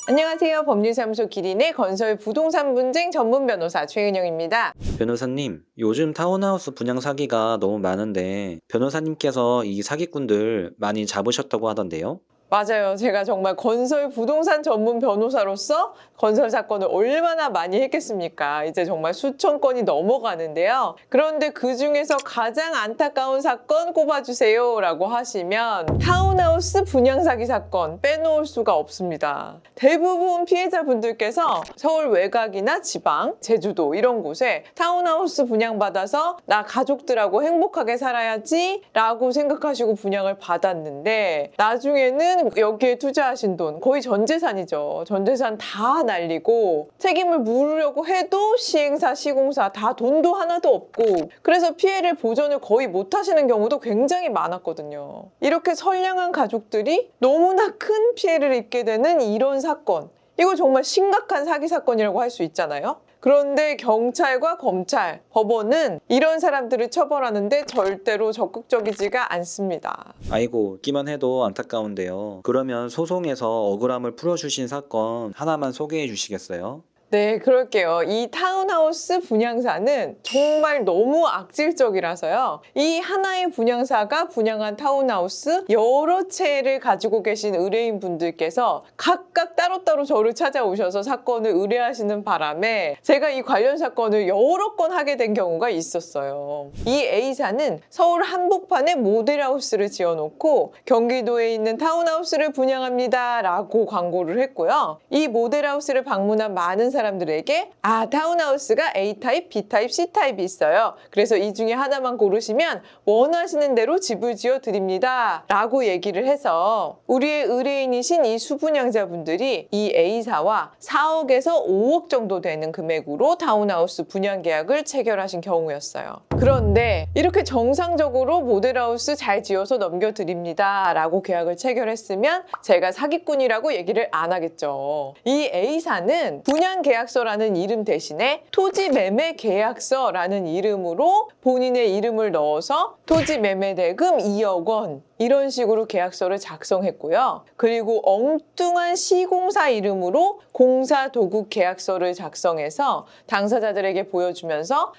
안녕하세요. 법률사무소 기린의 건설 부동산 분쟁 전문 변호사 최은영입니다. 변호사님, 요즘 타운하우스 분양 사기가 너무 많은데 변호사님께서 이 사기꾼들 많이 잡으셨다고 하던데요? 맞아요. 제가 정말 건설 부동산 전문 변호사로서 건설 사건을 얼마나 많이 했겠습니까? 이제 정말 수천 건이 넘어가는데요. 그런데 그 중에서 가장 안타까운 사건 꼽아주세요 라고 하시면 타운하우스 분양 사기 사건 빼놓을 수가 없습니다. 대부분 피해자분들께서 서울 외곽이나 지방, 제주도 이런 곳에 타운하우스 분양받아서 나 가족들하고 행복하게 살아야지 라고 생각하시고 분양을 받았는데 나중에는 여기에 투자하신 돈 거의 전 재산이죠. 전 재산 다 날리고 책임을 물으려고 해도 시행사, 시공사 다 돈도 하나도 없고 그래서 피해를 보전을 거의 못 하시는 경우도 굉장히 많았거든요. 이렇게 선량한 가족들이 너무나 큰 피해를 입게 되는 이런 사건, 이거 정말 심각한 사기 사건이라고 할 수 있잖아요. 그런데 경찰과 검찰, 법원은 이런 사람들을 처벌하는데 절대로 적극적이지가 않습니다. 아이고, 듣기만 해도 안타까운데요. 그러면 소송에서 억울함을 풀어주신 사건 하나만 소개해 주시겠어요? 네, 그럴게요. 이 타운하우스 분양사는 정말 너무 악질적이라서요. 이 하나의 분양사가 분양한 타운하우스 여러 채를 가지고 계신 의뢰인 분들께서 각각 따로따로 저를 찾아오셔서 사건을 의뢰하시는 바람에 제가 이 관련 사건을 여러 건 하게 된 경우가 있었어요. 이 A사는 서울 한복판에 모델하우스를 지어놓고 경기도에 있는 타운하우스를 분양합니다 라고 광고를 했고요. 이 모델하우스를 방문한 많은 사람들에게 타운하우스가 A타입, B타입, C타입이 있어요. 그래서 이 중에 하나만 고르시면 원하시는 대로 집을 지어드립니다 라고 얘기를 해서 우리의 의뢰인이신 이 수분양자분들이 이 A사와 4억에서 5억 정도 되는 금액으로 타운하우스 분양 계약을 체결하신 경우였어요. 그런데 이렇게 정상적으로 모델하우스 잘 지어서 넘겨드립니다 라고 계약을 체결했으면 제가 사기꾼이라고 얘기를 안 하겠죠. 이 A사는 분양 계약서라는 이름 대신에 토지 매매 계약서라는 이름으로 본인의 이름을 넣어서 토지 매매 대금 2억 원 이런 식으로 계약서를 작성했고요. 그리고 엉뚱한 시공사 이름으로 공사 도급 계약서를 작성해서 당사자들에게 보여주면서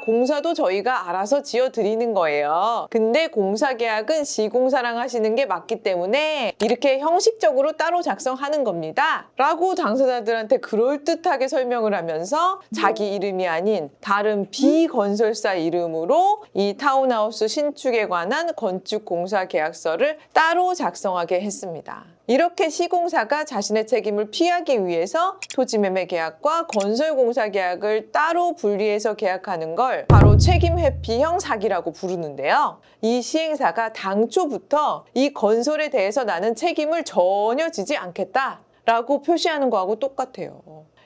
공사도 저희가 알아서 지어드리는 거예요. 근데 공사 계약은 시공사랑 하시는 게 맞기 때문에 이렇게 형식적으로 따로 작성하는 겁니다 라고 당사자들한테 그럴듯하게 설명을 하면서 자기 이름이 아닌 다른 비건설사 이름으로 이 타운하우스 신축에 관한 건축공사 계약서를 따로 작성하게 했습니다. 이렇게 시공사가 자신의 책임을 피하기 위해서 토지매매 계약과 건설공사 계약을 따로 분리해서 계약하는 걸 바로 책임회피형 사기라고 부르는데요. 이 시행사가 당초부터 이 건설에 대해서 나는 책임을 전혀 지지 않겠다 라고 표시하는 거하고 똑같아요.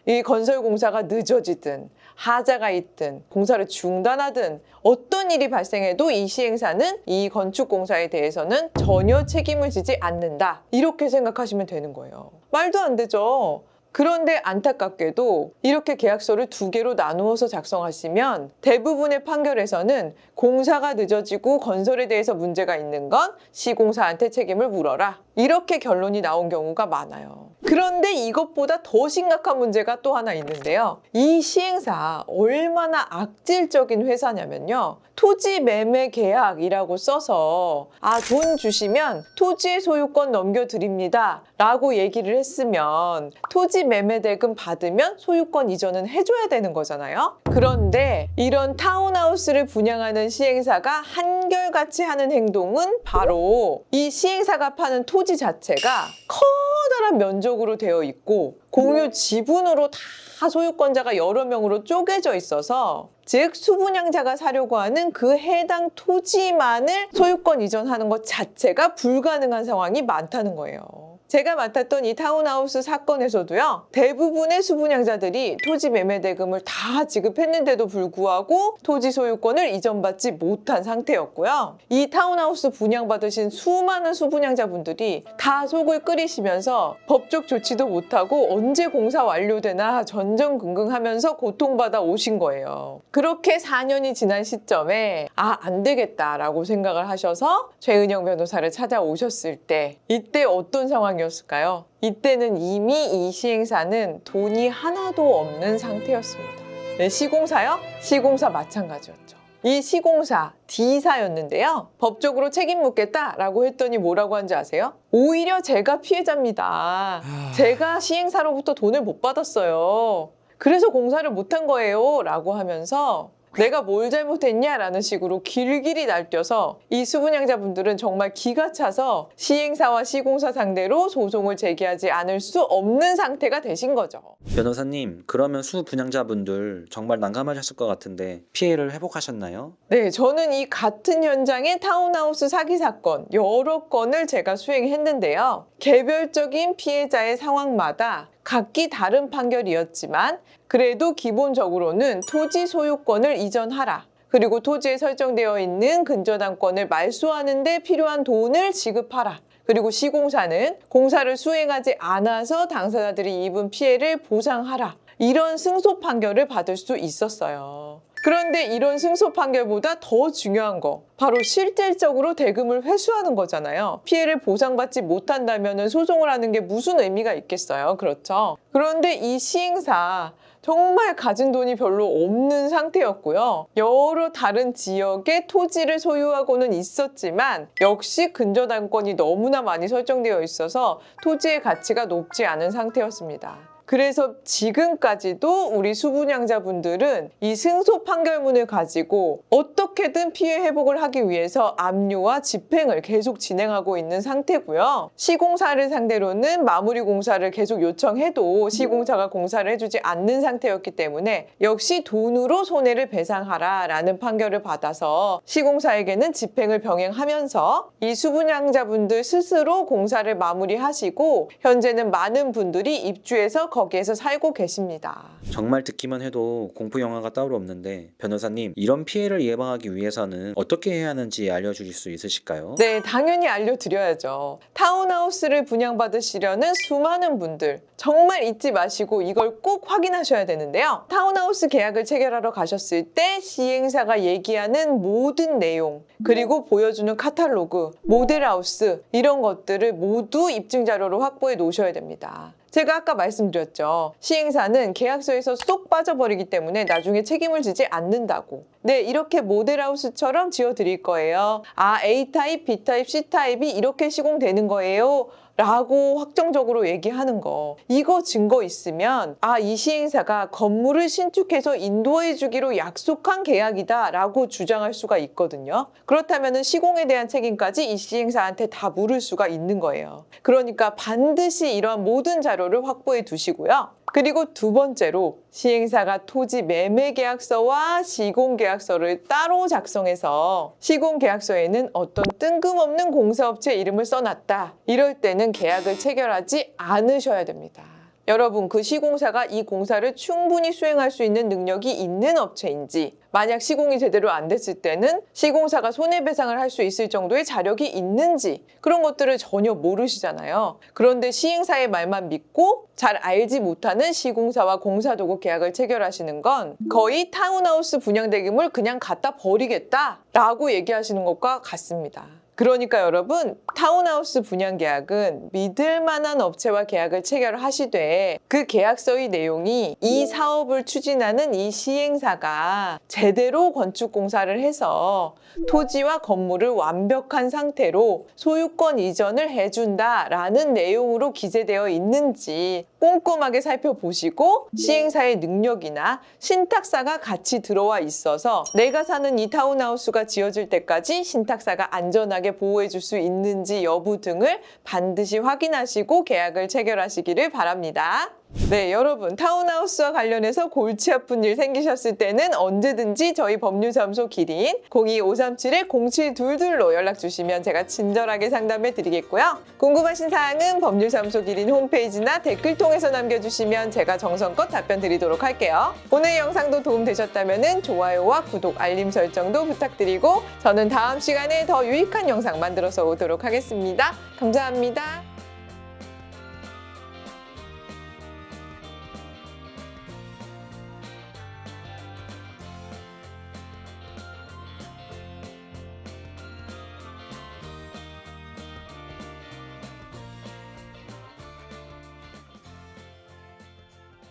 이 건설공사가 늦어지든 하자가 있든 공사를 중단하든 어떤 일이 발생해도 이 시행사는 이 건축공사에 대해서는 전혀 책임을 지지 않는다 이렇게 생각하시면 되는 거예요. 말도 안 되죠. 그런데 안타깝게도 이렇게 계약서를 두 개로 나누어서 작성하시면 대부분의 판결에서는 공사가 늦어지고 건설에 대해서 문제가 있는 건 시공사한테 책임을 물어라 이렇게 결론이 나온 경우가 많아요. 그런데 이것보다 더 심각한 문제가 또 하나 있는데요. 이 시행사 얼마나 악질적인 회사냐면요. 토지 매매 계약이라고 써서 돈 주시면 토지의 소유권 넘겨드립니다 라고 얘기를 했으면 토지 매매 대금 받으면 소유권 이전은 해줘야 되는 거잖아요. 그런데 이런 타운하우스를 분양하는 시행사가 한결같이 하는 행동은 바로 이 시행사가 파는 토지 자체가 커다란 면적으로 되어 있고 공유 지분으로 다 소유권자가 여러 명으로 쪼개져 있어서 즉 수분양자가 사려고 하는 그 해당 토지만을 소유권 이전하는 것 자체가 불가능한 상황이 많다는 거예요. 제가 맡았던 이 타운하우스 사건에서도요. 대부분의 수분양자들이 토지 매매 대금을 다 지급했는데도 불구하고 토지 소유권을 이전받지 못한 상태였고요. 이 타운하우스 분양받으신 수많은 수분양자분들이 다 속을 끓이시면서 법적 조치도 못하고 언제 공사 완료되나 전전긍긍하면서 고통받아 오신 거예요. 그렇게 4년이 지난 시점에 안 되겠다라고 생각을 하셔서 최은영 변호사를 찾아오셨을 때 이때 어떤 상황이 상황이었을까요? 이때는 이미 이 시행사는 돈이 하나도 없는 상태였습니다. 네, 시공사요? 시공사 마찬가지였죠. 이 시공사 D사였는데요. 법적으로 책임 묻겠다라고 했더니 뭐라고 한지 아세요? 오히려 제가 피해자입니다. 제가 시행사로부터 돈을 못 받았어요. 그래서 공사를 못한 거예요 라고 하면서 내가 뭘 잘못했냐라는 식으로 길길이 날뛰어서 이 수분양자분들은 정말 기가 차서 시행사와 시공사 상대로 소송을 제기하지 않을 수 없는 상태가 되신 거죠. 변호사님, 그러면 수분양자분들 정말 난감하셨을 것 같은데 피해를 회복하셨나요? 네, 저는 이 같은 현장의 타운하우스 사기 사건 여러 건을 제가 수행했는데요. 개별적인 피해자의 상황마다 각기 다른 판결이었지만 그래도 기본적으로는 토지 소유권을 이전하라. 그리고 토지에 설정되어 있는 근저당권을 말소하는 데 필요한 돈을 지급하라. 그리고 시공사는 공사를 수행하지 않아서 당사자들이 입은 피해를 보상하라. 이런 승소 판결을 받을 수 있었어요. 그런데 이런 승소 판결보다 더 중요한 거 바로 실질적으로 대금을 회수하는 거잖아요. 피해를 보상받지 못한다면 소송을 하는 게 무슨 의미가 있겠어요. 그렇죠? 그런데 이 시행사 정말 가진 돈이 별로 없는 상태였고요. 여러 다른 지역에 토지를 소유하고는 있었지만 역시 근저당권이 너무나 많이 설정되어 있어서 토지의 가치가 높지 않은 상태였습니다. 그래서 지금까지도 우리 수분양자분들은 이 승소 판결문을 가지고 어떻게든 피해 회복을 하기 위해서 압류와 집행을 계속 진행하고 있는 상태고요. 시공사를 상대로는 마무리 공사를 계속 요청해도 시공사가 공사를 해주지 않는 상태였기 때문에 역시 돈으로 손해를 배상하라 라는 판결을 받아서 시공사에게는 집행을 병행하면서 이 수분양자분들 스스로 공사를 마무리하시고 현재는 많은 분들이 입주해서 거기에서 살고 계십니다. 정말 듣기만 해도 공포 영화가 따로 없는데 변호사님, 이런 피해를 예방하기 위해서는 어떻게 해야 하는지 알려주실 수 있으실까요? 네, 당연히 알려드려야죠. 타운하우스를 분양받으시려는 수많은 분들 정말 잊지 마시고 이걸 꼭 확인하셔야 되는데요. 타운하우스 계약을 체결하러 가셨을 때 시행사가 얘기하는 모든 내용 그리고 보여주는 카탈로그, 모델하우스 이런 것들을 모두 입증자료로 확보해 놓으셔야 됩니다. 제가 아까 말씀드렸죠. 시행사는 계약서에서 쏙 빠져버리기 때문에 나중에 책임을 지지 않는다고. 네, 이렇게 모델하우스처럼 지어드릴 거예요. 아, A타입, B타입, C타입이 이렇게 시공되는 거예요. 라고 확정적으로 얘기하는 거. 이거 증거 있으면 이 시행사가 건물을 신축해서 인도해 주기로 약속한 계약이다 라고 주장할 수가 있거든요. 그렇다면 시공에 대한 책임까지 이 시행사한테 다 물을 수가 있는 거예요. 그러니까 반드시 이러한 모든 자료를 확보해 두시고요. 그리고 두 번째로 시행사가 토지 매매 계약서와 시공 계약서를 따로 작성해서 시공 계약서에는 어떤 뜬금없는 공사업체 이름을 써놨다. 이럴 때는 계약을 체결하지 않으셔야 됩니다. 여러분, 그 시공사가 이 공사를 충분히 수행할 수 있는 능력이 있는 업체인지, 만약 시공이 제대로 안 됐을 때는 시공사가 손해배상을 할 수 있을 정도의 자력이 있는지 그런 것들을 전혀 모르시잖아요. 그런데 시행사의 말만 믿고 잘 알지 못하는 시공사와 공사도구 계약을 체결하시는 건 거의 타운하우스 분양대금을 그냥 갖다 버리겠다라고 얘기하시는 것과 같습니다. 그러니까 여러분, 타운하우스 분양 계약은 믿을 만한 업체와 계약을 체결하시되 그 계약서의 내용이 이 사업을 추진하는 이 시행사가 제대로 건축 공사를 해서 토지와 건물을 완벽한 상태로 소유권 이전을 해준다라는 내용으로 기재되어 있는지 꼼꼼하게 살펴보시고 시행사의 능력이나 신탁사가 같이 들어와 있어서 내가 사는 이 타운하우스가 지어질 때까지 신탁사가 안전하게 보호해 줄 수 있는지 여부 등을 반드시 확인하시고 계약을 체결하시기를 바랍니다. 네, 여러분, 타운하우스와 관련해서 골치 아픈 일 생기셨을 때는 언제든지 저희 법률사무소 기린 02537-0722로 연락 주시면 제가 친절하게 상담해 드리겠고요. 궁금하신 사항은 법률사무소 기린 홈페이지나 댓글 통해서 남겨주시면 제가 정성껏 답변 드리도록 할게요. 오늘 영상도 도움되셨다면 좋아요와 구독, 알림 설정도 부탁드리고 저는 다음 시간에 더 유익한 영상 만들어서 오도록 하겠습니다. 감사합니다.